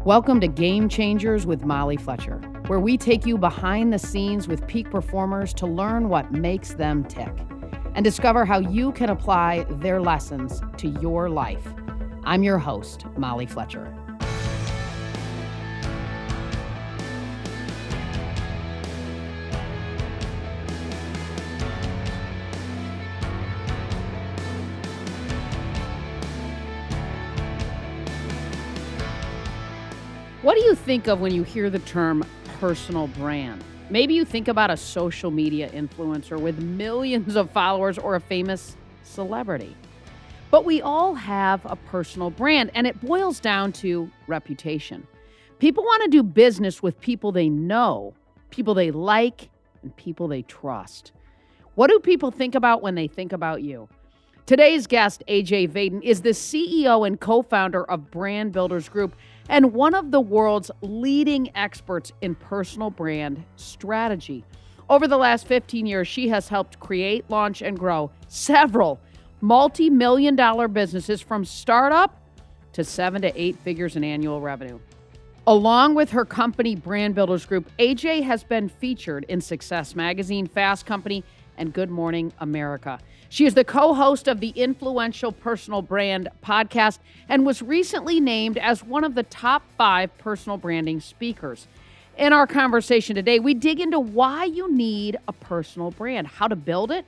Welcome to Game Changers with Molly Fletcher, where we take you behind the scenes with peak performers to learn what makes them tick and discover how you can apply their lessons to your life. I'm your host, Molly Fletcher. What do you think of when you hear the term personal brand? Maybe you think about a social media influencer with millions of followers or a famous celebrity. But we all have a personal brand, and it boils down to reputation. People want to do business with people they know, people they like, and people they trust. What do people think about when they think about you? Today's guest, AJ Vaden, is the CEO and co-founder of Brand Builders Group and one of the world's leading experts in personal brand strategy. Over the last 15 years, she has helped create, launch, and grow several multi-million-dollar businesses from startup to 7 to 8 figures in annual revenue. Along with her company, Brand Builders Group, AJ has been featured in Success Magazine, Fast Company, and Good Morning America. She is the co-host of the influential Personal Brand podcast and was recently named as one of the top 5 personal branding speakers. In our conversation today, we dig into why you need a personal brand, how to build it,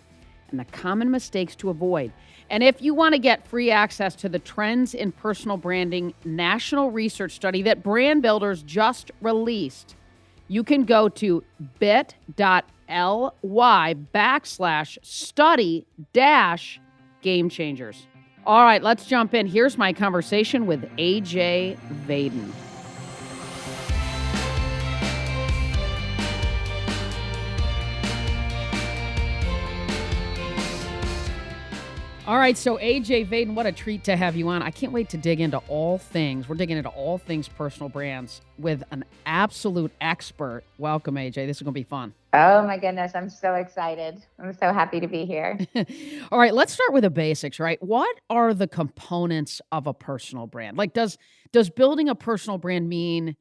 and the common mistakes to avoid. And if you want to get free access to the Trends in Personal Branding national research study that Brand Builders just released, you can go to bit.ly/study-game changers. All right, let's jump in. Here's my conversation with AJ Vaden. All right, so AJ Vaden, what a treat to have you on. I can't wait to dig into all things. We're digging into all things personal brands with an absolute expert. Welcome, AJ. This is going to be fun. Oh, my goodness. I'm so excited. I'm so happy to be here. All right, let's start with the basics, right? What are the components of a personal brand? Like, does building a personal brand mean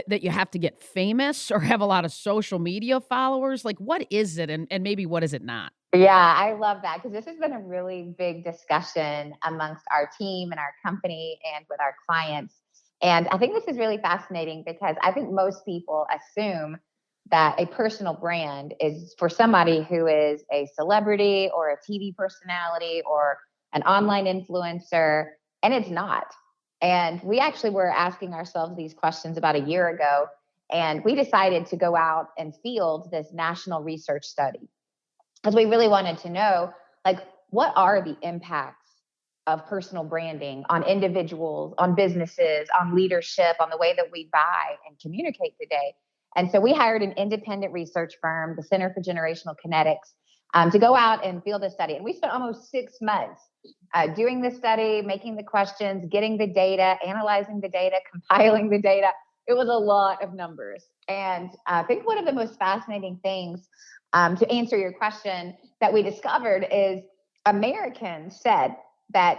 that you have to get famous or have a lot of social media followers? Like, what is it, and maybe what is it not? Yeah, I love that because this has been a really big discussion amongst our team and our company and with our clients. And I think this is really fascinating because I think most people assume that a personal brand is for somebody who is a celebrity or a TV personality or an online influencer, and it's not. And we actually were asking ourselves these questions about a year ago, and we decided to go out and field this national research study because we really wanted to know, like, what are the impacts of personal branding on individuals, on businesses, on leadership, on the way that we buy and communicate today. And so we hired an independent research firm, the Center for Generational Kinetics, to go out and field a study. And we spent almost 6 months doing the study, making the questions, getting the data, analyzing the data, compiling the data. It was a lot of numbers. And I think one of the most fascinating things to answer your question that we discovered is Americans said that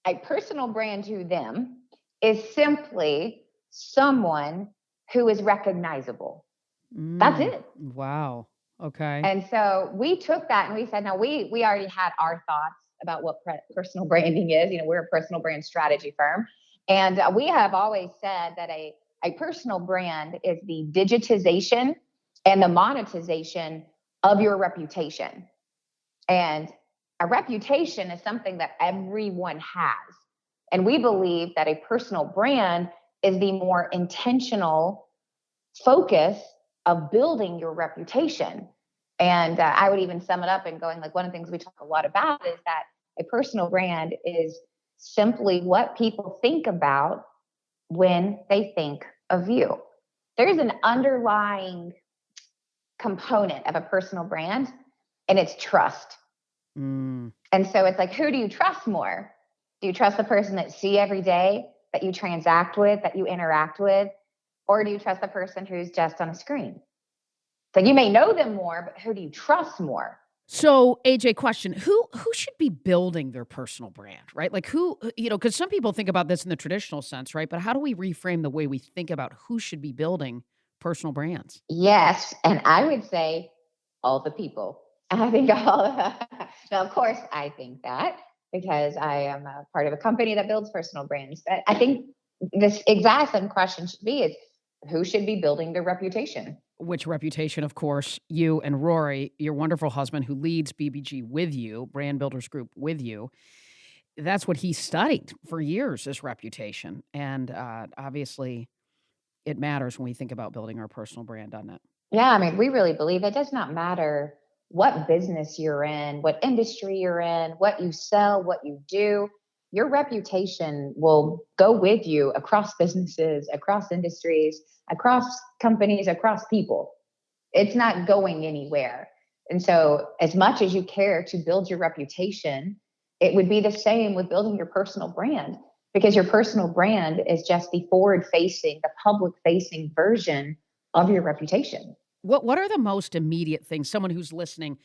a personal brand to them is simply someone who is recognizable. That's it. Wow. Okay. And so we took that and we said, now we already had our thoughts about what personal branding is. You know, we're a personal brand strategy firm. And we have always said that a personal brand is the digitization and the monetization of your reputation. And a reputation is something that everyone has. And we believe that a personal brand is the more intentional focus of building your reputation. And I would even sum it up in going, like, one of the things we talk a lot about is that a personal brand is simply what people think about when they think of you. There's an underlying component of a personal brand, and it's trust. And so it's like, who do you trust more? Do you trust the person that you see every day, that you transact with, that you interact with? Or do you trust the person who's just on a screen? So you may know them more, but who do you trust more? So, AJ, question: Who should be building their personal brand, right? Like who, because some people think about this in the traditional sense, right? But how do we reframe the way we think about who should be building personal brands? Yes, and I would say all the people. I think all. Now, of course, I think that because I am a part of a company that builds personal brands. But I think this exact same question should be: is who should be building their reputation? Which reputation, of course, you and Rory, your wonderful husband who leads BBG with you, Brand Builders Group with you, that's what he studied for years, this reputation. And obviously, it matters when we think about building our personal brand on it. Yeah, I mean, we really believe it does not matter what business you're in, what industry you're in, what you sell, what you do. Your reputation will go with you across businesses, across industries, across companies, across people. It's not going anywhere. And so, as much as you care to build your reputation, it would be the same with building your personal brand because your personal brand is just the forward facing, the public facing version of your reputation. What are the most immediate things, someone who's listening,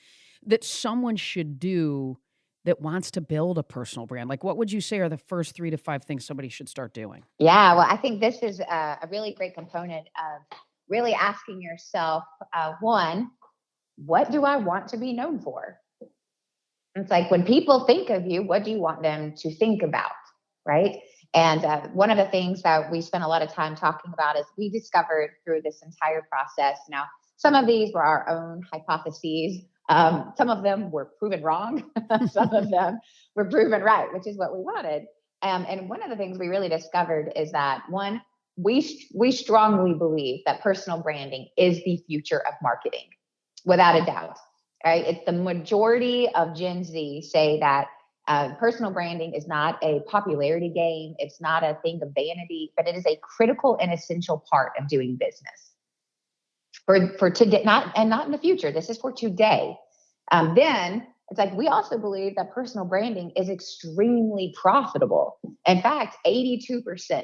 that someone should do that wants to build a personal brand? Like, what would you say are the first 3 to 5 things somebody should start doing? Yeah, well, I think this is a really great component of really asking yourself one, what do I want to be known for? It's like when people think of you, what do you want them to think about? Right. And one of the things that we spent a lot of time talking about is we discovered through this entire process. Now, some of these were our own hypotheses. Some of them were proven wrong. Some of them were proven right, which is what we wanted. And one of the things we really discovered is that one, we strongly believe that personal branding is the future of marketing, without a doubt. Right? It's the majority of Gen Z say that personal branding is not a popularity game. It's not a thing of vanity, but it is a critical and essential part of doing business for today, not in the future. This is for today. Then it's like we also believe that personal branding is extremely profitable. In fact, 82%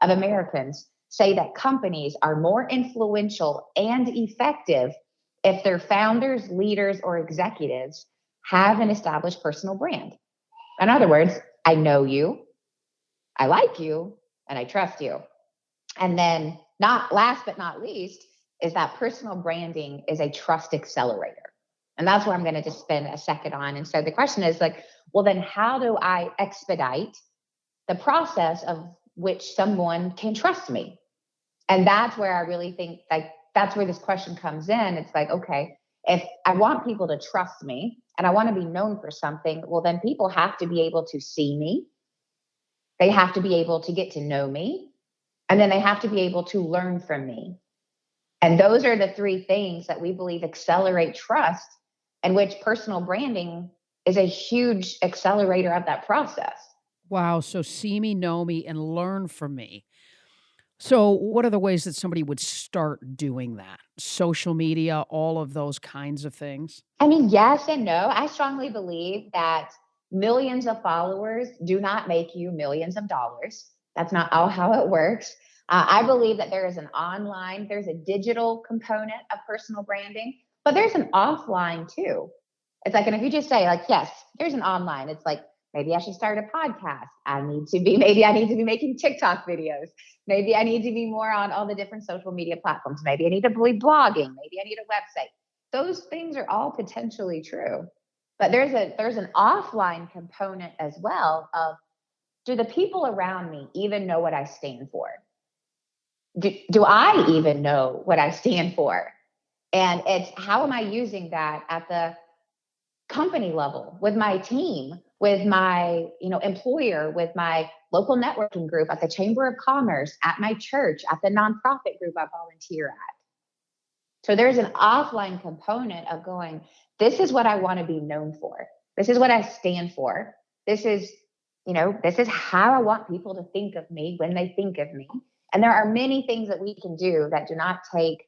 of Americans say that companies are more influential and effective if their founders, leaders, or executives have an established personal brand. In other words, I know you, I like you, and I trust you. And then, not last but not least, is that personal branding is a trust accelerator. And that's what I'm going to just spend a second on. And so the question is like, well, then how do I expedite the process of which someone can trust me? And that's where I really think like that's where this question comes in. It's like, okay, if I want people to trust me and I want to be known for something, well, then people have to be able to see me. They have to be able to get to know me. And then they have to be able to learn from me. And those are the three things that we believe accelerate trust, and which personal branding is a huge accelerator of that process. Wow. So, see me, know me, and learn from me. So, what are the ways that somebody would start doing that? Social media, all of those kinds of things? I mean, yes and no. I strongly believe that millions of followers do not make you millions of dollars. That's not all how it works. I believe that there's a digital component of personal branding, but there's an offline too. It's like, and if you just say, like, yes, there's an online, it's like, maybe I should start a podcast. Maybe I need to be making TikTok videos. Maybe I need to be more on all the different social media platforms. Maybe I need to be blogging. Maybe I need a website. Those things are all potentially true. But there's an offline component as well of, do the people around me even know what I stand for? Do I even know what I stand for? And it's how am I using that at the company level with my team, with my employer, with my local networking group, at the Chamber of Commerce, at my church, at the nonprofit group I volunteer at. So there's an offline component of going, this is what I want to be known for. This is what I stand for. This is how I want people to think of me when they think of me. And there are many things that we can do that do not take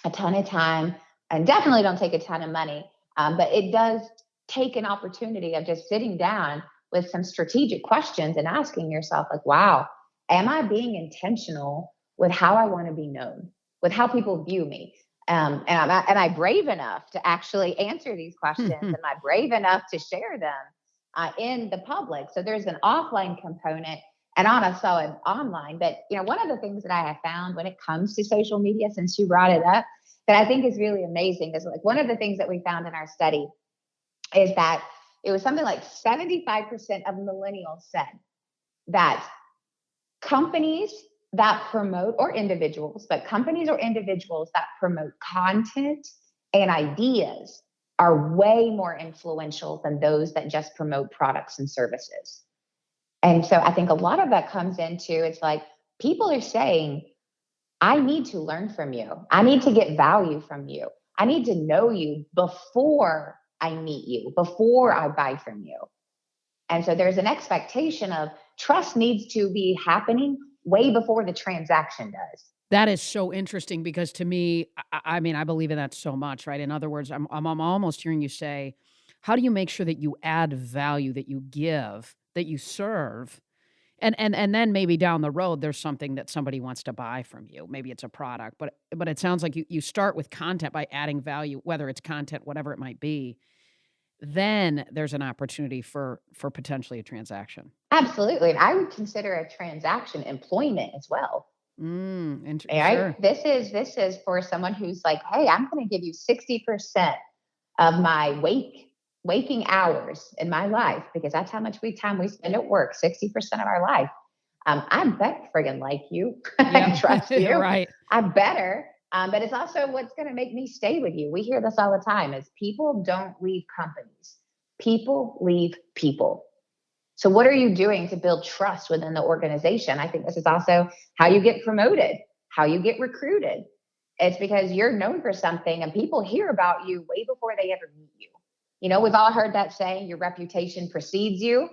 a ton of time and definitely don't take a ton of money. But it does take an opportunity of just sitting down with some strategic questions and asking yourself, like, wow, am I being intentional with how I want to be known, with how people view me? Am I brave enough to actually answer these questions? Am I brave enough to share them in the public? So there's an offline component and also an online. But one of the things that I have found when it comes to social media, since you brought it up, that I think is really amazing is like one of the things that we found in our study is that it was something like 75% of millennials said that companies that promote, or individuals, but companies or individuals that promote content and ideas are way more influential than those that just promote products and services. And so I think a lot of that comes into, it's like people are saying, I need to learn from you. I need to get value from you. I need to know you before I meet you, before I buy from you. And so there's an expectation of trust needs to be happening way before the transaction does. That is so interesting because to me, I mean, I believe in that so much, right? In other words, I'm almost hearing you say, how do you make sure that you add value, that you give, that you serve? And then maybe down the road, there's something that somebody wants to buy from you. Maybe it's a product, but it sounds like you start with content by adding value, whether it's content, whatever it might be. Then there's an opportunity for potentially a transaction. Absolutely. And I would consider a transaction employment as well. All right. Sure. This is for someone who's like, hey, I'm going to give you 60% of my waking hours in my life, because that's how much time we spend at work, 60% of our life. I bet friggin' like you and trust you. Right. I better. But it's also what's going to make me stay with you. We hear this all the time is people don't leave companies. People leave people. So what are you doing to build trust within the organization? I think this is also how you get promoted, how you get recruited. It's because you're known for something and people hear about you way before they ever meet you. We've all heard that saying, your reputation precedes you.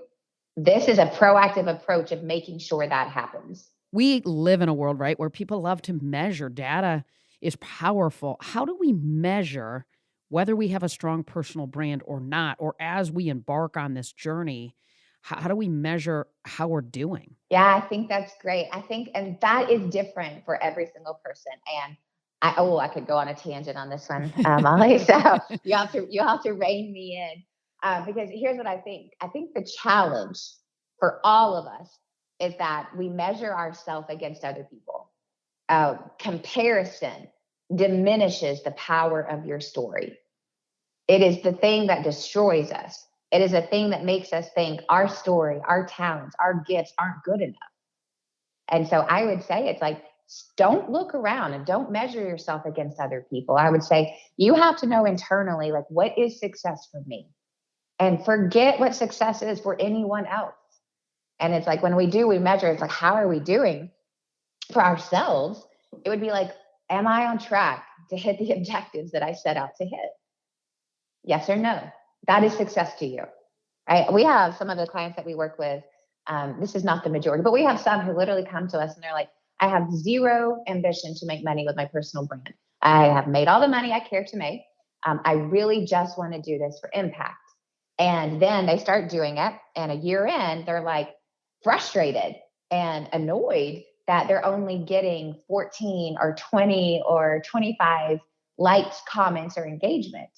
This is a proactive approach of making sure that happens. We live in a world, right, where people love to measure. Data is powerful. How do we measure whether we have a strong personal brand or not? Or as we embark on this journey, how do we measure how we're doing? Yeah, I think that's great. I think, and that is different for every single person. And I could go on a tangent on this one, Molly. So you have to rein me in, because here's what I think. I think the challenge for all of us is that we measure ourselves against other people. Comparison diminishes the power of your story. It is the thing that destroys us. It is a thing that makes us think our story, our talents, our gifts aren't good enough. And so I would say it's like, don't look around and don't measure yourself against other people. I would say you have to know internally, like, what is success for me? And forget what success is for anyone else. And it's like when we measure, it's like, how are we doing for ourselves? It would be like, am I on track to hit the objectives that I set out to hit? Yes or no? That is success to you, right? We have some of the clients that we work with. This is not the majority, but we have some who literally come to us and they're like, I have zero ambition to make money with my personal brand. I have made all the money I care to make. I really just want to do this for impact. And then they start doing it. And a year in, they're like frustrated and annoyed that they're only getting 14 or 20 or 25 likes, comments, or engagement.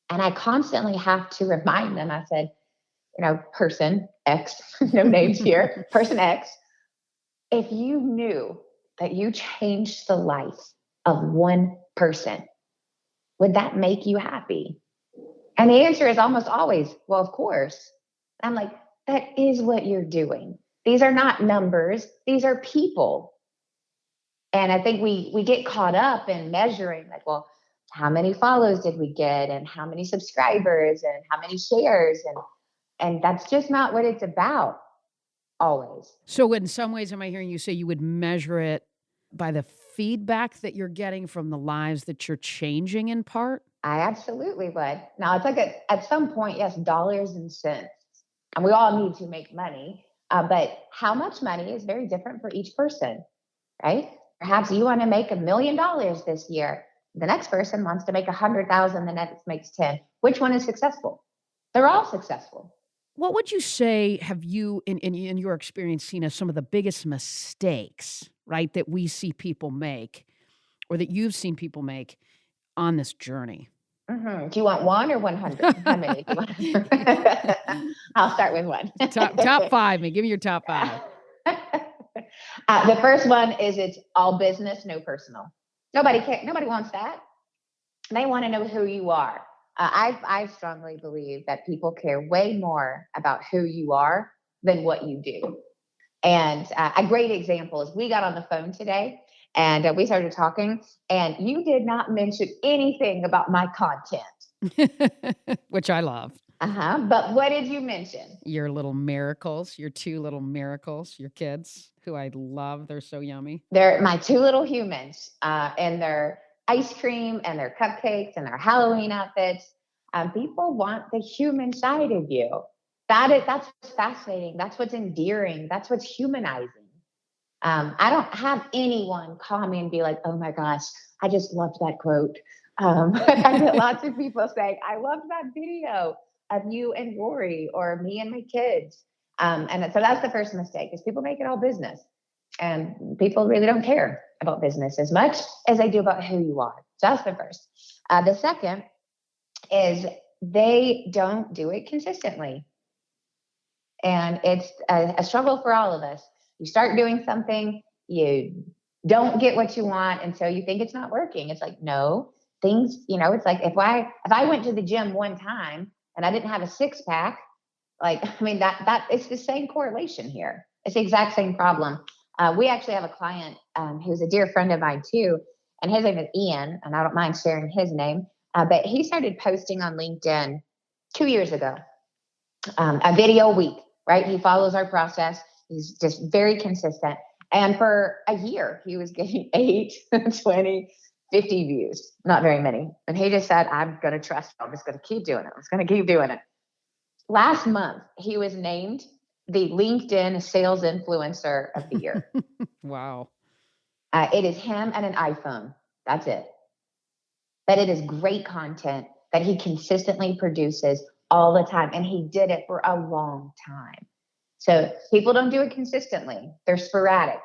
And I constantly have to remind them, I said, person X, no names here, person X, if you knew that you changed the life of one person, would that make you happy? And the answer is almost always, well, of course. I'm like, that is what you're doing. These are not numbers. These are people. And I think we get caught up in measuring like, well, how many follows did we get and how many subscribers and how many shares? And that's just not what it's about always. So in some ways, am I hearing you say you would measure it by the feedback that you're getting from the lives that you're changing in part? I absolutely would. Now it's like at some point, yes, dollars and cents. And we all need to make money. But how much money is very different for each person, right? Perhaps you want to make $1 million this year. The next person wants to make 100,000. The next makes 10. Which one is successful? They're all successful. What would you say have you, in your experience, seen as some of the biggest mistakes, right, that we see people make or that you've seen people make on this journey? Do you want 1 or 100? How many do you want? I'll start with 1. Top 5, man. Give me your top 5. The first one is it's all business, no personal. Nobody wants that. They want to know who you are. I strongly believe that people care way more about who you are than what you do. And a great example is we got on the phone today and we started talking, and you did not mention anything about my content. Which I love. But what did you mention? Your little miracles, your 2 little miracles, your kids, who I love. They're so yummy. They're my 2 little humans, and their ice cream and their cupcakes and their Halloween outfits. People want the human side of you. That's what's fascinating. That's what's endearing. That's what's humanizing. I don't have anyone call me and be like, "Oh my gosh, I just loved that quote." I get lots of people saying, "I loved that video of you and Rory, or me and my kids." And so that's the first mistake: is people make it all business, and people really don't care about business as much as they do about who you are. So that's the first. The second is they don't do it consistently. And it's a struggle for all of us. You start doing something, you don't get what you want, and so you think it's not working. It's like, no, it's like if I went to the gym one time and I didn't have a 6-pack, that it's the same correlation here. It's the exact same problem. We actually have a client who's a dear friend of mine too, and his name is Ian, and I don't mind sharing his name, but he started posting on LinkedIn 2 years ago, a video a week. Right? He follows our process. He's just very consistent. And for a year, he was getting 8, 20, 50 views, not very many. And he just said, I'm going to trust you. I'm just going to keep doing it. I'm just going to keep doing it. Last month, he was named the LinkedIn Sales Influencer of the Year. Wow. It is him and an iPhone. That's it. But it is great content that he consistently produces all the time. And he did it for a long time. So people don't do it consistently. They're sporadic.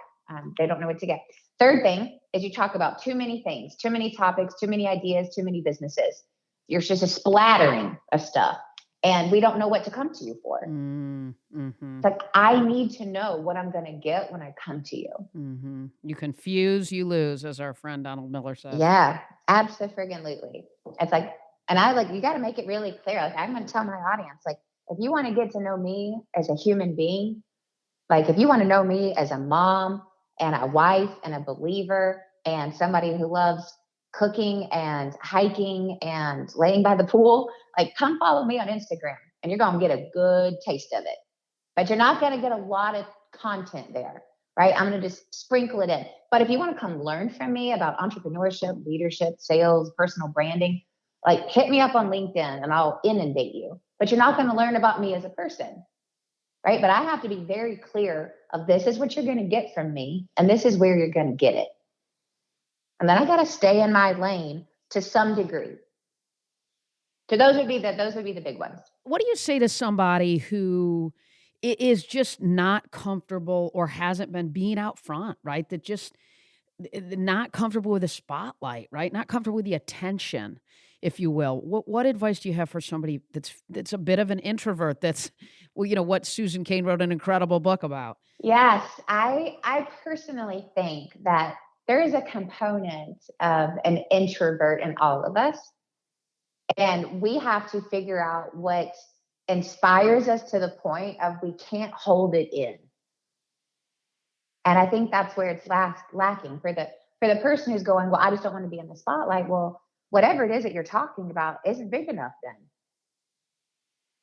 They don't know what to get. Third thing is you talk about too many things, too many topics, too many ideas, too many businesses. You're just a splattering of stuff. And we don't know what to come to you for. Mm-hmm. It's like, I need to know what I'm going to get when I come to you. Mm-hmm. You confuse, you lose, as our friend Donald Miller says. Yeah, absolutely. It's like, and you got to make it really clear. Like, I'm going to tell my audience, like, if you want to get to know me as a human being, like if you want to know me as a mom and a wife and a believer and somebody who loves cooking and hiking and laying by the pool, like come follow me on Instagram and you're going to get a good taste of it. But you're not going to get a lot of content there, right? I'm going to just sprinkle it in. But if you want to come learn from me about entrepreneurship, leadership, sales, personal branding, like hit me up on LinkedIn and I'll inundate you. But you're not going to learn about me as a person, right? But I have to be very clear of this is what you're going to get from me, and this is where you're going to get it. And then I got to stay in my lane to some degree. So those would be the big ones. What do you say to somebody who is just not comfortable or hasn't been being out front, right? That just not comfortable with the spotlight, right? Not comfortable with the attention, if you will. What advice do you have for somebody that's a bit of an introvert? That's, what Susan Cain wrote an incredible book about. Yes, I personally think that there is a component of an introvert in all of us, and we have to figure out what inspires us to the point of we can't hold it in. And I think that's where it's lacking for the person who's going, well, I just don't want to be in the spotlight. Well, whatever it is that you're talking about isn't big enough then.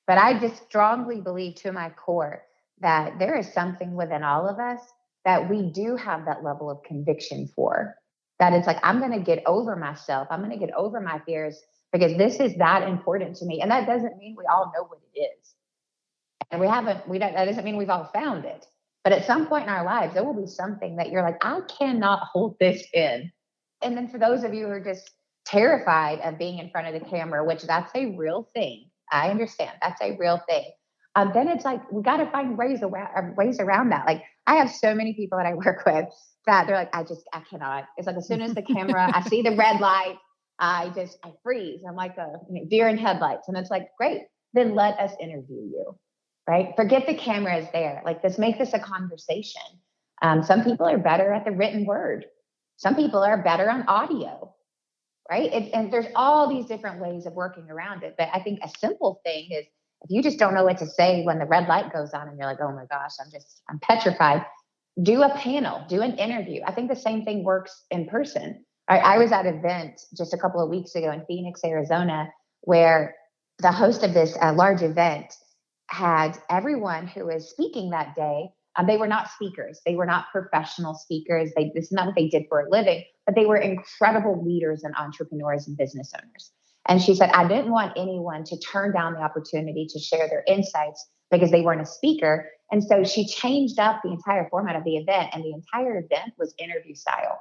But I just strongly believe to my core that there is something within all of us that we do have that level of conviction for. That it's like, I'm going to get over myself. I'm going to get over my fears because this is that important to me. And that doesn't mean we all know what it is. And that doesn't mean we've all found it. But at some point in our lives, there will be something that you're like, I cannot hold this in. And then for those of you who are just terrified of being in front of the camera, which that's a real thing. I understand that's a real thing. Then it's like, we got to find ways around that. Like I have so many people that I work with that they're like, I cannot. It's like, as soon as the camera, I see the red light, I freeze. I'm like a deer in headlights. And it's like, great, then let us interview you, right? Forget the camera is there. Like, let's make this a conversation. Some people are better at the written word. Some people are better on audio, right? And there's all these different ways of working around it. But I think a simple thing is, if you just don't know what to say when the red light goes on and you're like, oh my gosh, I'm petrified, do a panel, do an interview. I think the same thing works in person. I was at an event just a couple of weeks ago in Phoenix, Arizona, where the host of this large event had everyone who was speaking that day. They were not speakers. They were not professional speakers. This is not what they did for a living, but they were incredible leaders and entrepreneurs and business owners. And she said, I didn't want anyone to turn down the opportunity to share their insights because they weren't a speaker. And so she changed up the entire format of the event, and the entire event was interview style.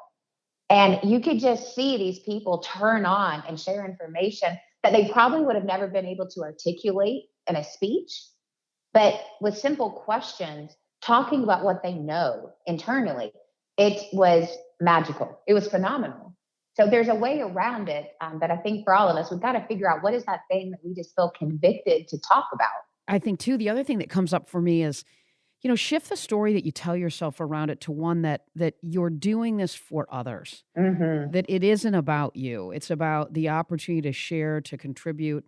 And you could just see these people turn on and share information that they probably would have never been able to articulate in a speech. But with simple questions, talking about what they know internally, it was magical. It was phenomenal. So there's a way around it that I think for all of us, we've got to figure out, what is that thing that we just feel convicted to talk about? I think, too, the other thing that comes up for me is, shift the story that you tell yourself around it to one that you're doing this for others, that it isn't about you. It's about the opportunity to share, to contribute,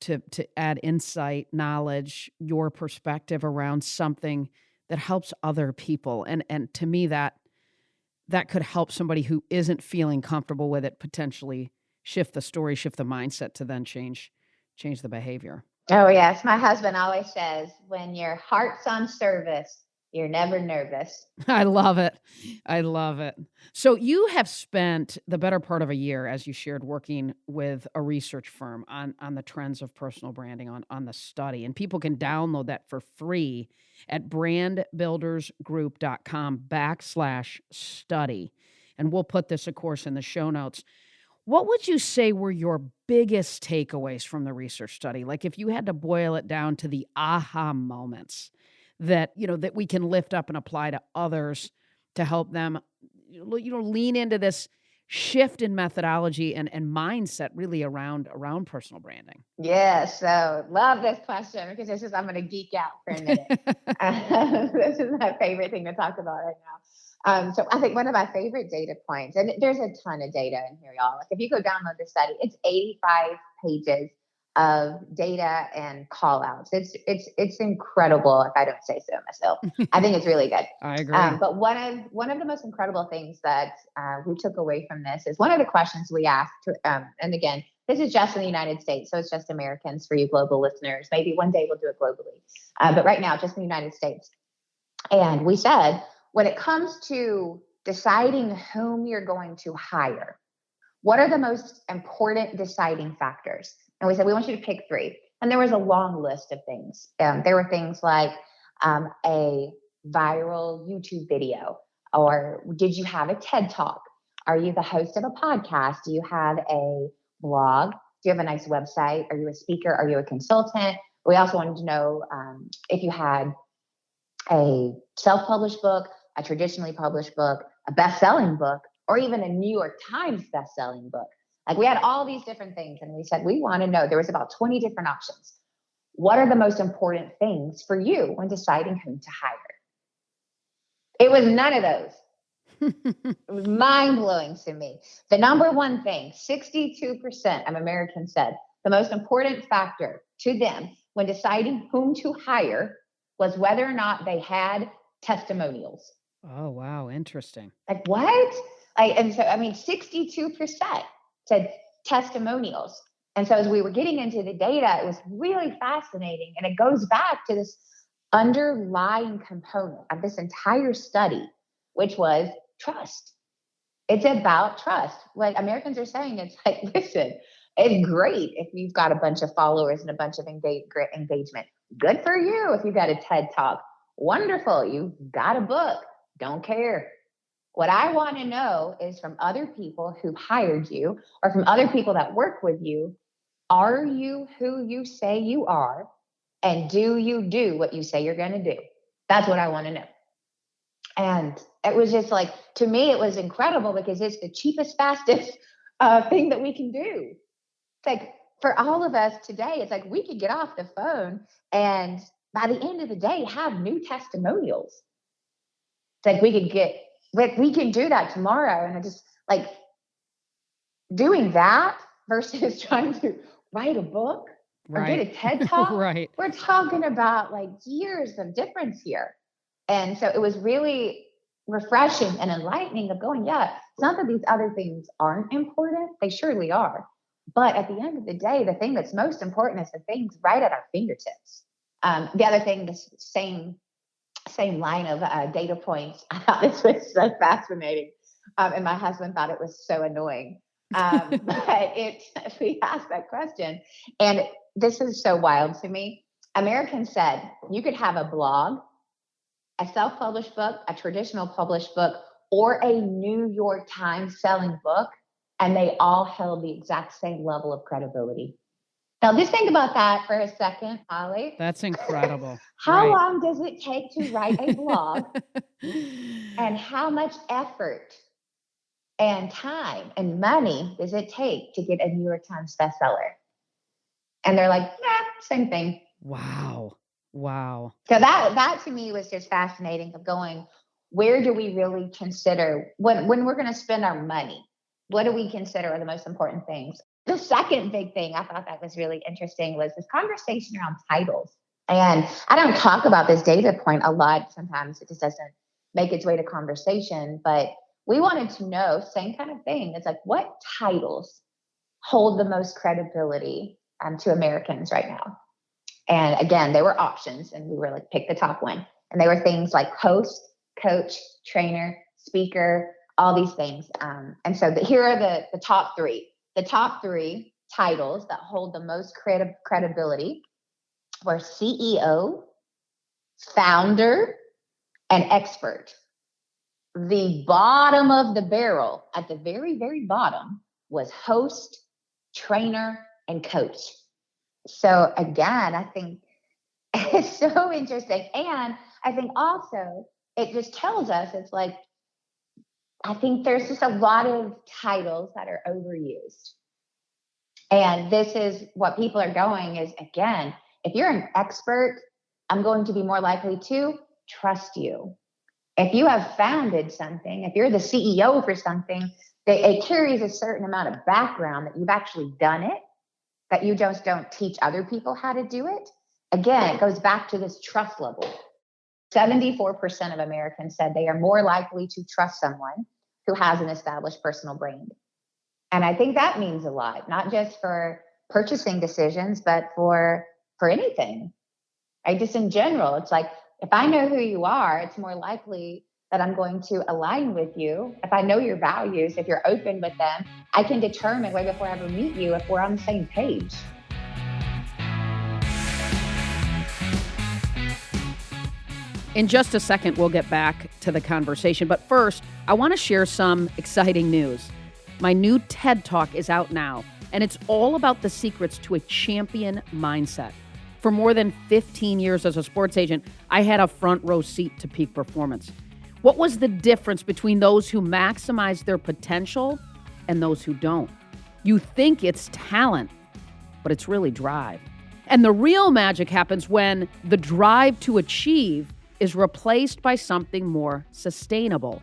to add insight, knowledge, your perspective around something that helps other people. And to me, that could help somebody who isn't feeling comfortable with it potentially shift the story, shift the mindset to then change the behavior. Oh, yes. My husband always says, when your heart's on service, you're never nervous. I love it. I love it. So you have spent the better part of a year, as you shared, working with a research firm on the trends of personal branding, on the study. And people can download that for free at brandbuildersgroup.com/study. And we'll put this, of course, in the show notes. What would you say were your biggest takeaways from the research study? Like, if you had to boil it down to the aha moments that we can lift up and apply to others to help them, lean into this shift in methodology and mindset really around personal branding. Yeah, so love this question, because I'm going to geek out for a minute. This is my favorite thing to talk about right now. So I think one of my favorite data points, and there's a ton of data in here, y'all. Like, if you go download the study, it's 85 pages of data and call outs. It's incredible, if I don't say so myself. I think it's really good. I agree. But one of the most incredible things that we took away from this is one of the questions we asked, and again, this is just in the United States, so it's just Americans for you global listeners. Maybe one day we'll do it globally. But right now, just in the United States. And we said, when it comes to deciding whom you're going to hire, what are the most important deciding factors? And we said, we want you to pick 3. And there was a long list of things. There were things like a viral YouTube video, or did you have a TED Talk? Are you the host of a podcast? Do you have a blog? Do you have a nice website? Are you a speaker? Are you a consultant? We also wanted to know if you had a self-published book, a traditionally published book, a best-selling book, or even a New York Times best-selling book. Like, we had all these different things, and we said, we want to know. There was about 20 different options. What are the most important things for you when deciding whom to hire? It was none of those. It was mind-blowing to me. The number one thing, 62% of Americans said the most important factor to them when deciding whom to hire was whether or not they had testimonials. Oh, wow. Interesting. Like, what? And so, 62% said testimonials. And so as we were getting into the data, it was really fascinating. And it goes back to this underlying component of this entire study, which was trust. It's about trust. What Americans are saying, it's like, listen, it's great if you've got a bunch of followers and a bunch of engagement. Good for you if you've got a TED Talk. Wonderful. You've got a book. Don't care. What I want to know is, from other people who hired you, or from other people that work with you, are you who you say you are? And do you do what you say you're going to do? That's what I want to know. And it was just like, to me, it was incredible, because it's the cheapest, fastest thing that we can do. It's like for all of us today, it's like we could get off the phone and by the end of the day have new testimonials. It's like we can do that tomorrow. And I just like doing that versus trying to write a book or get a Right. TED talk. Right. We're talking about like years of difference here. And so it was really refreshing and enlightening of going, yeah, it's not that these other things aren't important. They surely are. But at the end of the day, the thing that's most important is the things right at our fingertips. The other thing, the same line of data points. I thought this was so fascinating. And my husband thought it was so annoying. We asked that question. And this is so wild to me. Americans said you could have a blog, a self-published book, a traditional published book, or a New York Times selling book, and they all held the exact same level of credibility. Now, just think about that for a second, Holly. That's incredible. How Right. long does it take to write a blog, and how much effort and time and money does it take to get a New York Times bestseller? And they're like, yeah, same thing. Wow. Wow. So that to me was just fascinating of going, where do we really consider when we're going to spend our money? What do we consider are the most important things? The second big thing I thought that was really interesting was this conversation around titles. And I don't talk about this data point a lot. Sometimes it just doesn't make its way to conversation, but we wanted to know, same kind of thing. It's like, what titles hold the most credibility to Americans right now? And again, there were options, and we were like, pick the top one. And they were things like host, coach, trainer, speaker, all these things. And so here are the top three. The top three titles that hold the most credibility were CEO, founder, and expert. The bottom of the barrel, at the very, very bottom, was host, trainer, and coach. So again, I think it's so interesting. And I think also it just tells us it's like, I think there's just a lot of titles that are overused. And this is what people are going is, again, if you're an expert, I'm going to be more likely to trust you. If you have founded something, if you're the CEO for something, it carries a certain amount of background that you've actually done it, that you just don't teach other people how to do it. Again, it goes back to this trust level. 74% of Americans said they are more likely to trust someone who has an established personal brand. And I think that means a lot, not just for purchasing decisions, but for anything. Right? Just in general, it's like, if I know who you are, it's more likely that I'm going to align with you. If I know your values, if you're open with them, I can determine way before I ever meet you if we're on the same page. In just a second, we'll get back to the conversation. But first, I want to share some exciting news. My new TED Talk is out now, and it's all about the secrets to a champion mindset. For more than 15 years as a sports agent, I had a front row seat to peak performance. What was the difference between those who maximize their potential and those who don't? You think it's talent, but it's really drive. And the real magic happens when the drive to achieve is replaced by something more sustainable,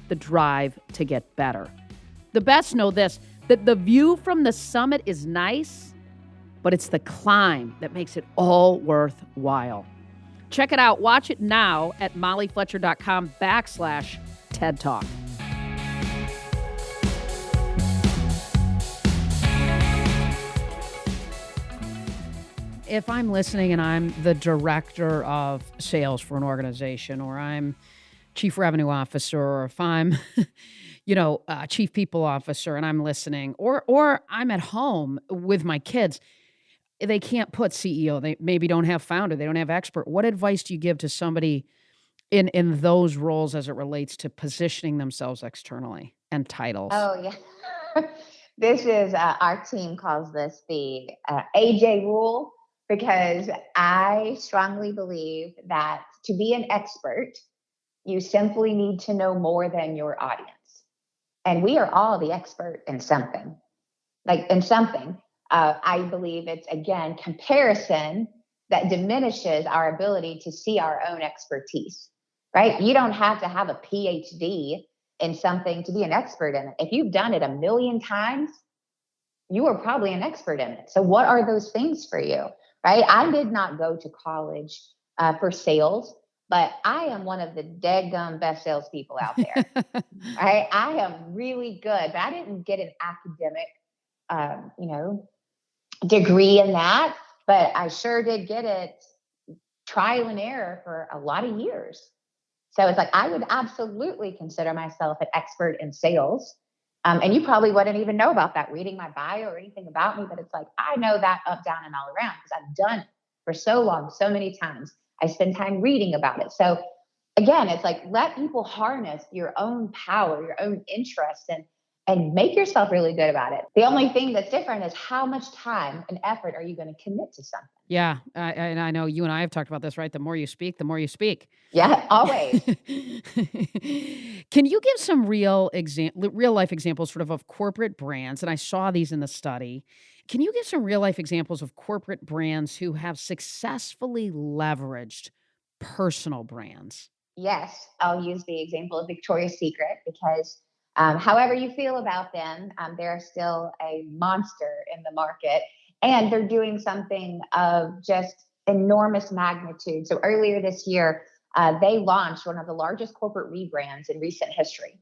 the drive to get better. The best know this, that the view from the summit is nice, but it's the climb that makes it all worthwhile. Check it out. Watch it now at mollyfletcher.com/TED Talk. If I'm listening and I'm the director of sales for an organization, or I'm chief revenue officer, or if I'm, chief people officer and I'm listening, or I'm at home with my kids, they can't put CEO. They maybe don't have founder. They don't have expert. What advice do you give to somebody in those roles as it relates to positioning themselves externally and titles? Oh, yeah. This is, our team calls this the AJ rule, because I strongly believe that to be an expert, you simply need to know more than your audience. And we are all the expert in something, like in something. I believe it's, again, comparison that diminishes our ability to see our own expertise, right? You don't have to have a PhD in something to be an expert in it. If you've done it a million times, you are probably an expert in it. So what are those things for you, right? I did not go to college for sales, but I am one of the dead-gum best salespeople out there. Right? I am really good, but I didn't get an academic, you know, degree in that, but I sure did get it trial and error for a lot of years. So it's like, I would absolutely consider myself an expert in sales. And you probably wouldn't even know about that reading my bio or anything about me, but it's like, I know that up, down, and all around because I've done it for so long, so many times. I spend time reading about it. So again, it's like, let people harness your own power, your own interest, and make yourself really good about it. The only thing that's different is how much time and effort are you going to commit to something? Yeah, and I know you and I have talked about this, right? The more you speak, the more you speak. Yeah, always. Can you give some real life examples sort of corporate brands? And I saw these in the study. Can you give some real life examples of corporate brands who have successfully leveraged personal brands? Yes, I'll use the example of Victoria's Secret because, however you feel about them, they're still a monster in the market, and they're doing something of just enormous magnitude. So earlier this year, they launched one of the largest corporate rebrands in recent history,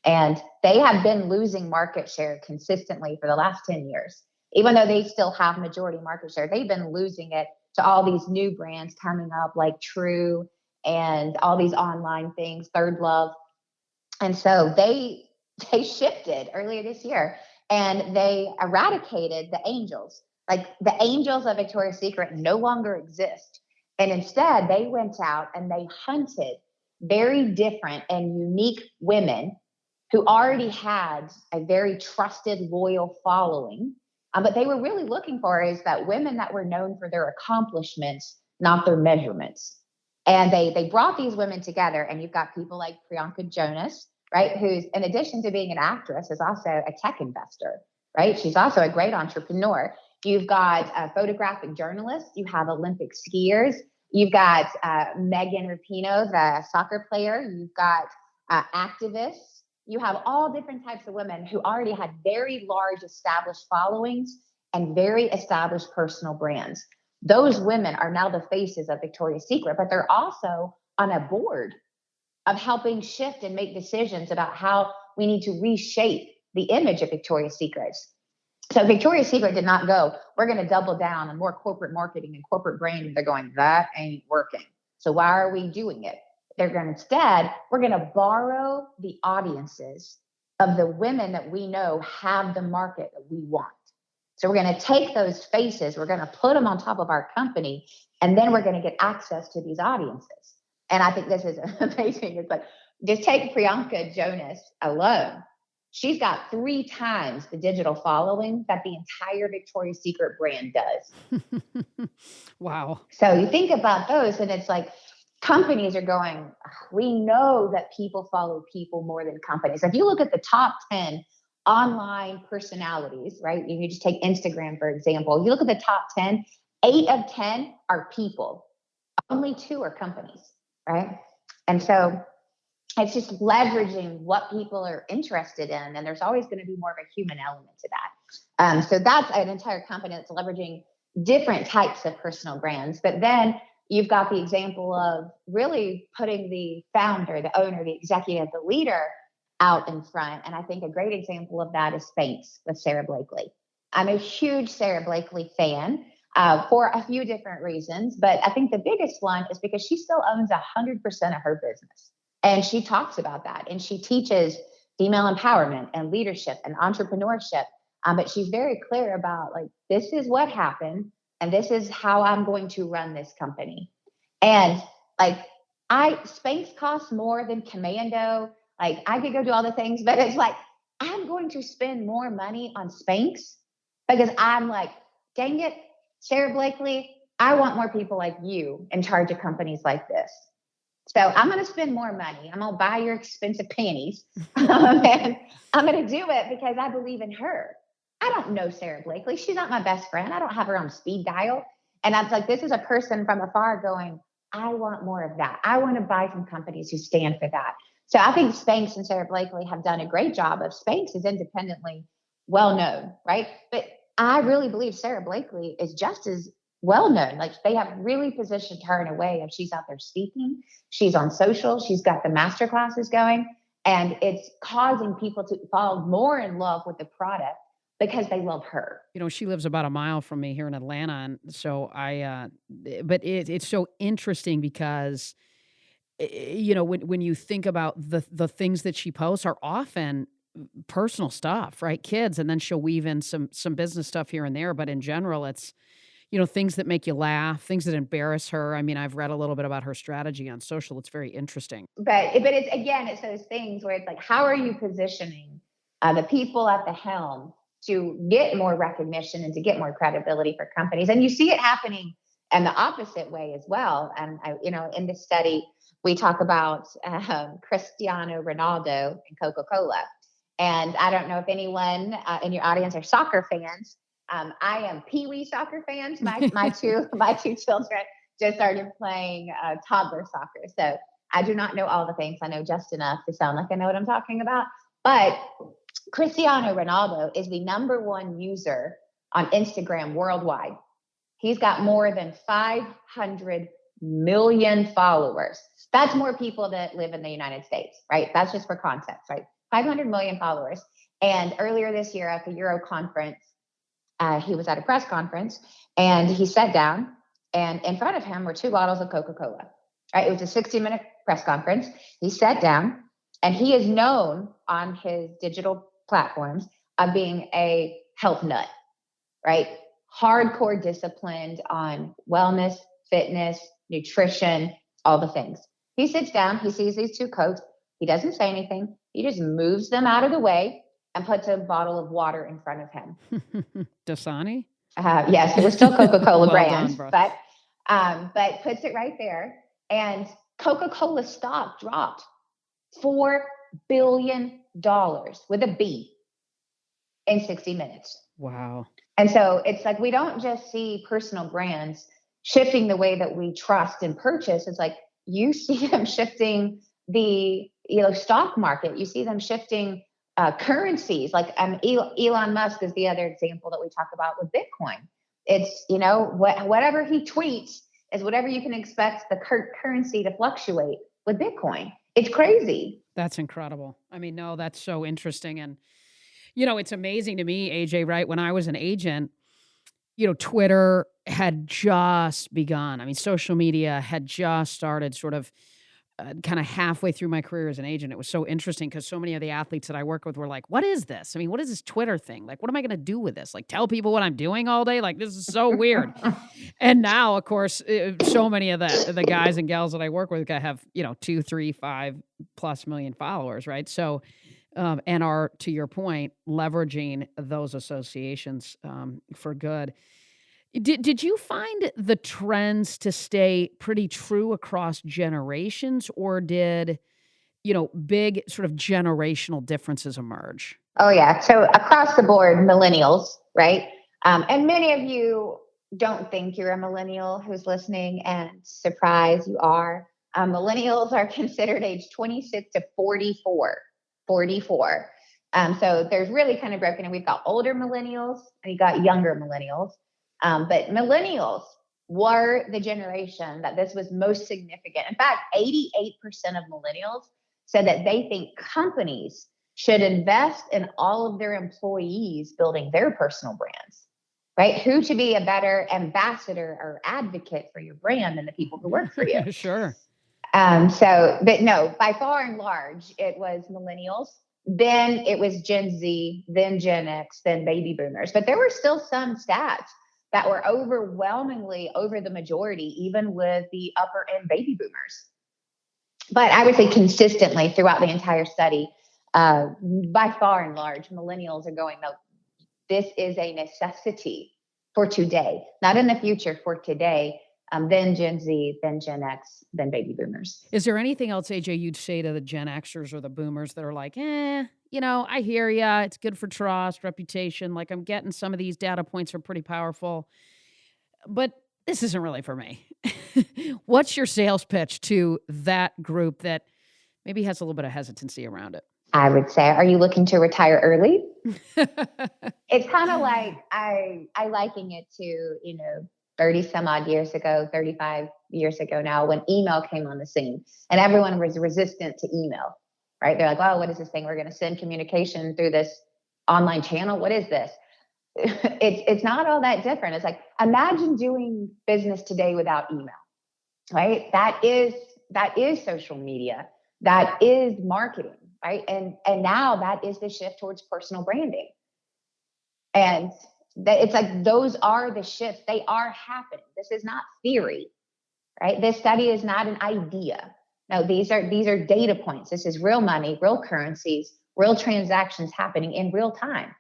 and they have been losing market share consistently for the last 10 years. Even though they still have majority market share, they've been losing it to all these new brands coming up like True and all these online things, Third Love. And so they shifted earlier this year and they eradicated the angels. Like the angels of Victoria's Secret no longer exist. And instead, they went out and they hunted very different and unique women who already had a very trusted, loyal following. But they were really looking for is that women that were known for their accomplishments, not their measurements. And they brought these women together, and you've got people like Priyanka Jonas, right? Who's, in addition to being an actress, is also a tech investor, right? She's also a great entrepreneur. You've got photographic journalists. You have Olympic skiers. You've got Megan Rapinoe, the soccer player. You've got activists. You have all different types of women who already had very large established followings and very established personal brands. Those women are now the faces of Victoria's Secret, but they're also on a board of helping shift and make decisions about how we need to reshape the image of Victoria's Secrets. So Victoria's Secret did not go, we're going to double down on more corporate marketing and corporate branding. They're going, that ain't working. So why are we doing it? They're going to instead, we're going to borrow the audiences of the women that we know have the market that we want. So we're going to take those faces, we're going to put them on top of our company, and then we're going to get access to these audiences. And I think this is amazing. It's like, just take Priyanka Jonas alone. She's got 3 times the digital following that the entire Victoria's Secret brand does. Wow. So you think about those, and it's like companies are going, we know that people follow people more than companies. If you look at the top 10 online personalities, right? You just take Instagram, for example. You look at the top 10, 8 of 10 are people. Only 2 are companies, right? And so it's just leveraging what people are interested in. And there's always going to be more of a human element to that. So that's an entire company that's leveraging different types of personal brands. But then you've got the example of really putting the founder, the owner, the executive, the leader out in front. And I think a great example of that is Spanx with Sarah Blakely. I'm a huge Sarah Blakely fan for a few different reasons. But I think the biggest one is because she still owns 100% of her business. And she talks about that. And she teaches female empowerment and leadership and entrepreneurship. But she's very clear about, like, this is what happened. And this is how I'm going to run this company. And like, Spanx costs more than Commando. Like, I could go do all the things, but it's like, I'm going to spend more money on Spanx because I'm like, dang it, Sarah Blakely, I want more people like you in charge of companies like this. So I'm going to spend more money. I'm going to buy your expensive panties. And I'm going to do it because I believe in her. I don't know Sarah Blakely. She's not my best friend. I don't have her on speed dial. And I was like, this is a person from afar going, I want more of that. I want to buy from companies who stand for that. So I think Spanx and Sarah Blakely have done a great job of Spanx is independently well known, right? But I really believe Sarah Blakely is just as well known. Like they have really positioned her in a way of she's out there speaking, she's on social, she's got the master classes going, and it's causing people to fall more in love with the product because they love her. She lives about a mile from me here in Atlanta, and so but it's so interesting because when you think about the things that she posts are often personal stuff, right? Kids, and then she'll weave in some business stuff here and there, but in general, it's things that make you laugh, things that embarrass her. I mean, I've read a little bit about her strategy on social. It's very interesting. But it's again, it's those things where it's like, how are you positioning the people at the helm to get more recognition and to get more credibility for companies? And you see it happening in the opposite way as well. And in this study, we talk about Cristiano Ronaldo and Coca-Cola. And I don't know if anyone in your audience are soccer fans. I am Pee-wee soccer fans. My two children just started playing toddler soccer. So I do not know all the things. I know just enough to sound like I know what I'm talking about. But Cristiano Ronaldo is the number one user on Instagram worldwide. He's got more than 500 million followers. That's more people that live in the United States, right? That's just for context, right? 500 million followers. And earlier this year at the Euro conference, he was at a press conference and he sat down and in front of him were 2 bottles of Coca-Cola, right? It was a 60-minute press conference. He sat down and he is known on his digital platforms of being a health nut, right? Hardcore disciplined on wellness, fitness, nutrition, all the things. He sits down, he sees these 2 Cokes. He doesn't say anything. He just moves them out of the way and puts a bottle of water in front of him. Dasani? Yes, it was still Coca-Cola well brand, done, but puts it right there. And Coca-Cola stock dropped $4 billion with a B in 60 minutes. Wow. And so it's like, we don't just see personal brands shifting the way that we trust and purchase. It's like, you see them shifting the stock market. You see them shifting currencies. Like Elon Musk is the other example that we talk about with Bitcoin. It's, whatever he tweets is whatever you can expect the currency to fluctuate with Bitcoin. It's crazy. That's incredible. I mean, no, that's so interesting. And, it's amazing to me, AJ, right? When I was an agent, Twitter had just begun. I mean, social media had just started sort of kind of halfway through my career as an agent. It was so interesting because so many of the athletes that I work with were like, what is this? I mean, what is this Twitter thing? Like, what am I going to do with this? Like, tell people what I'm doing all day? Like, this is so weird. And now, of course, so many of the guys and gals that I work with have, 2, 3, 5+ million followers, right? So, and are, to your point, leveraging those associations for good. Did you find the trends to stay pretty true across generations, or did, big sort of generational differences emerge? Oh, yeah. So across the board, millennials, right? And many of you don't think you're a millennial who's listening, and surprise, you are. Millennials are considered age 26 to 44. 44. So there's really kind of broken, and we've got older millennials and you got younger millennials. But millennials were the generation that this was most significant. In fact, 88% of millennials said that they think companies should invest in all of their employees building their personal brands, right? Who to be a better ambassador or advocate for your brand than the people who work for you. Sure. But no, by far and large, it was millennials. Then it was Gen Z, then Gen X, then baby boomers. But there were still some stats that were overwhelmingly over the majority, even with the upper end baby boomers. But I would say consistently throughout the entire study, by far and large, millennials are going, no, this is a necessity for today, not in the future, for today. then Gen Z, then Gen X, then baby boomers. Is there anything else, AJ, you'd say to the Gen Xers or the boomers that are like, I hear ya. It's good for trust, reputation. Like, I'm getting some of these data points are pretty powerful, but this isn't really for me. What's your sales pitch to that group that maybe has a little bit of hesitancy around it? I would say, are you looking to retire early? It's kind of like, I liken it to, 30 some odd years ago, 35 years ago now, when email came on the scene and everyone was resistant to email, right? They're like, oh, what is this thing? We're going to send communication through this online channel. What is this? It's not all that different. It's like, imagine doing business today without email, right? That is social media. That is marketing, right? And now that is the shift towards personal branding. And it's like, those are the shifts. They are happening. This is not theory, right? This study is not an idea. No, these are data points. This is real money, real currencies, real transactions happening in real time.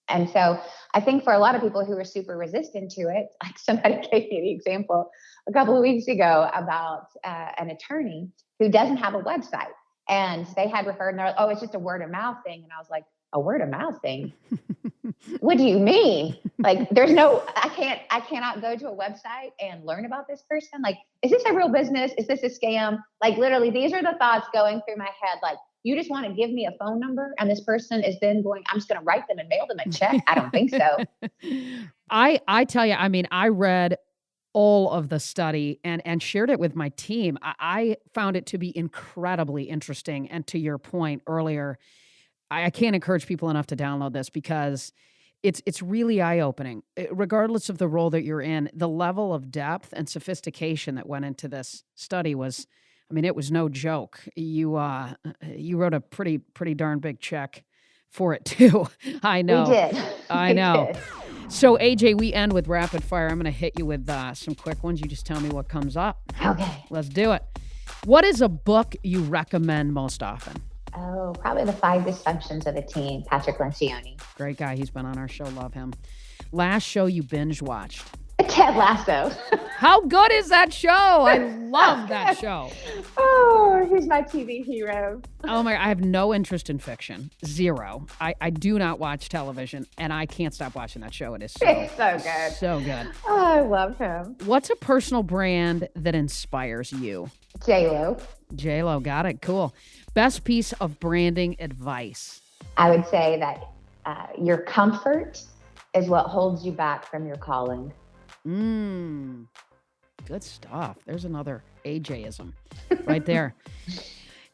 And so I think for a lot of people who are super resistant to it, like somebody gave me the example a couple of weeks ago about an attorney who doesn't have a website. And they had referred, and they're like, oh, it's just a word of mouth thing. And I was like, a word of mouth thing? What do you mean? Like, I cannot go to a website and learn about this person. Like, is this a real business? Is this a scam? Like, literally, these are the thoughts going through my head. Like, you just want to give me a phone number and this person is then I'm just going to write them and mail them a check? I don't think so. I tell you, I read all of the study and shared it with my team. I found it to be incredibly interesting. And to your point earlier, I can't encourage people enough to download this because it's really eye-opening. Regardless of the role that you're in, the level of depth and sophistication that went into this study was, it was no joke. You wrote a pretty darn big check for it too. I know. We did. I know. So AJ, we end with rapid fire. I'm going to hit you with some quick ones. You just tell me what comes up. Okay. Let's do it. What is a book you recommend most often? Oh, probably The 5 Dysfunctions of a Teen, Patrick Lencioni. Great guy. He's been on our show. Love him. Last show you binge watched? Ted Lasso. How good is that show? I love that show. Oh, he's my TV hero. Oh my, I have no interest in fiction. Zero. I do not watch television, and I can't stop watching that show. It's so good. So good. Oh, I love him. What's a personal brand that inspires you? J-Lo. J-Lo, got it. Cool. Best piece of branding advice? I would say that your comfort is what holds you back from your calling. Good stuff. There's another AJ-ism right there.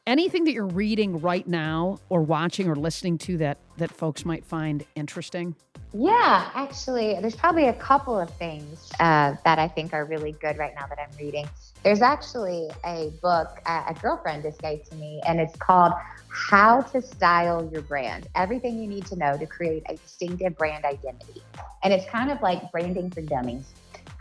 Anything that you're reading right now or watching or listening to that folks might find interesting? Yeah, actually, there's probably a couple of things that I think are really good right now that I'm reading. There's actually a book a girlfriend just gave to me, and it's called How to Style Your Brand, Everything You Need to Know to Create a Distinctive Brand Identity. And it's kind of like branding for dummies.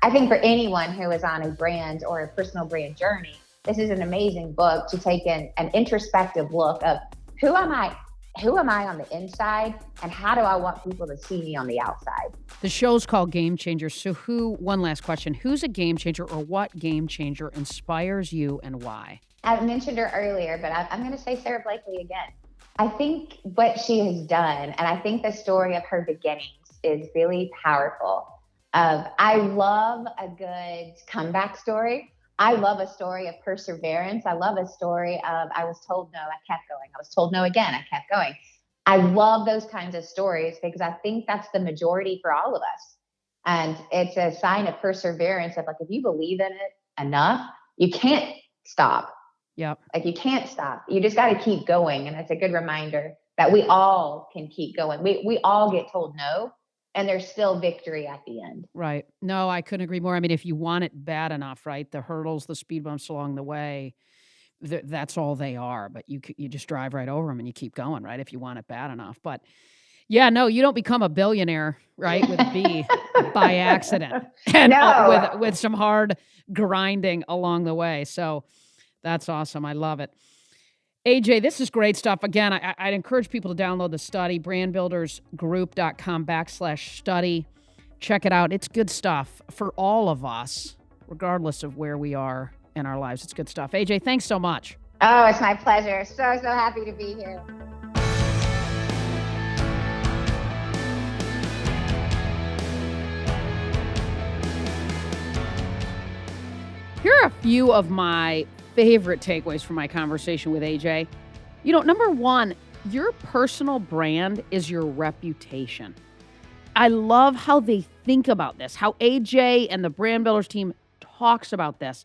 I think for anyone who is on a brand or a personal brand journey, this is an amazing book to take an introspective look of who am I on the inside and how do I want people to see me on the outside? The show's called Game Changers. So one last question, who's a game changer or what game changer inspires you and why? I mentioned her earlier, but I'm going to say Sarah Blakely again. I think what she has done, and I think the story of her beginnings is really powerful. I love a good comeback story. I love a story of perseverance. I love a story of I was told no, I kept going. I was told no again, I kept going. I love those kinds of stories because I think that's the majority for all of us. And it's a sign of perseverance of like, if you believe in it enough, you can't stop. Yep. Like you can't stop. You just got to keep going. And it's a good reminder that we all can keep going. We all get told no. And there's still victory at the end. Right. No, I couldn't agree more. If you want it bad enough, right? The hurdles, the speed bumps along the way, that's all they are. But you just drive right over them and you keep going, right? If you want it bad enough. But yeah, no, you don't become a billionaire, right? With a B by accident. And no. with some hard grinding along the way. So that's awesome. I love it. AJ, this is great stuff. Again, I'd encourage people to download the study, brandbuildersgroup.com/study. Check it out. It's good stuff for all of us, regardless of where we are in our lives. It's good stuff. AJ, thanks so much. Oh, it's my pleasure. So happy to be here. Here are a few of my favorite takeaways from my conversation with AJ. Number one, your personal brand is your reputation. I love how they think about this, how AJ and the Brand Builders team talks about this.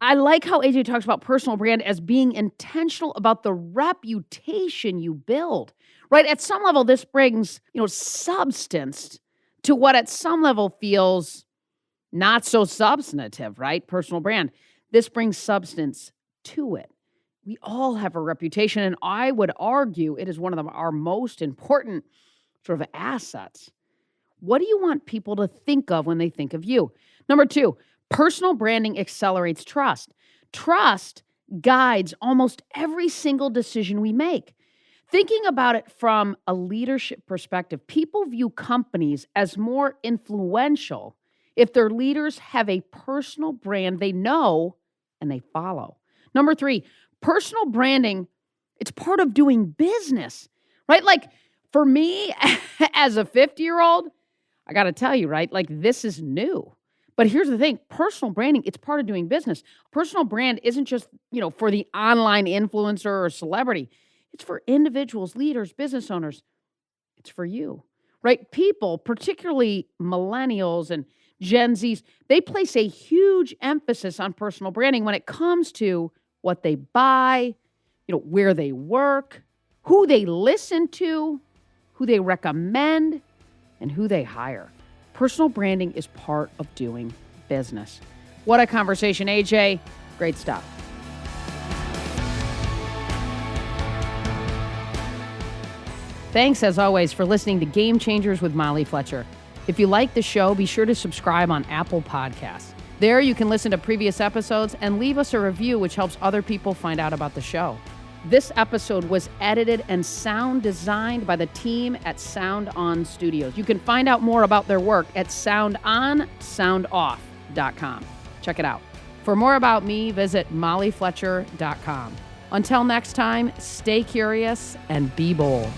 I like how AJ talks about personal brand as being intentional about the reputation you build, right? At some level, this brings, substance to what at some level feels not so substantive, right? Personal brand. This brings substance to it. We all have a reputation, and I would argue it is one of our most important sort of assets. What do you want people to think of when they think of you? Number two, personal branding accelerates trust. Trust guides almost every single decision we make. Thinking about it from a leadership perspective, people view companies as more influential if their leaders have a personal brand they know and they follow. Number three, personal branding, it's part of doing business, right? Like for me, as a 50-year-old, I got to tell you, right? Like this is new. But here's the thing, personal branding, it's part of doing business. Personal brand isn't just, for the online influencer or celebrity. It's for individuals, leaders, business owners. It's for you, right? People, particularly millennials and Gen Zs, they place a huge emphasis on personal branding when it comes to what they buy, where they work, who they listen to, who they recommend, and who they hire. Personal branding is part of doing business. What a conversation, AJ. Great stuff. Thanks, as always, for listening to Game Changers with Molly Fletcher. If you like the show, be sure to subscribe on Apple Podcasts. There you can listen to previous episodes and leave us a review, which helps other people find out about the show. This episode was edited and sound designed by the team at Sound On Studios. You can find out more about their work at soundonsoundoff.com. Check it out. For more about me, visit mollyfletcher.com. Until next time, stay curious and be bold.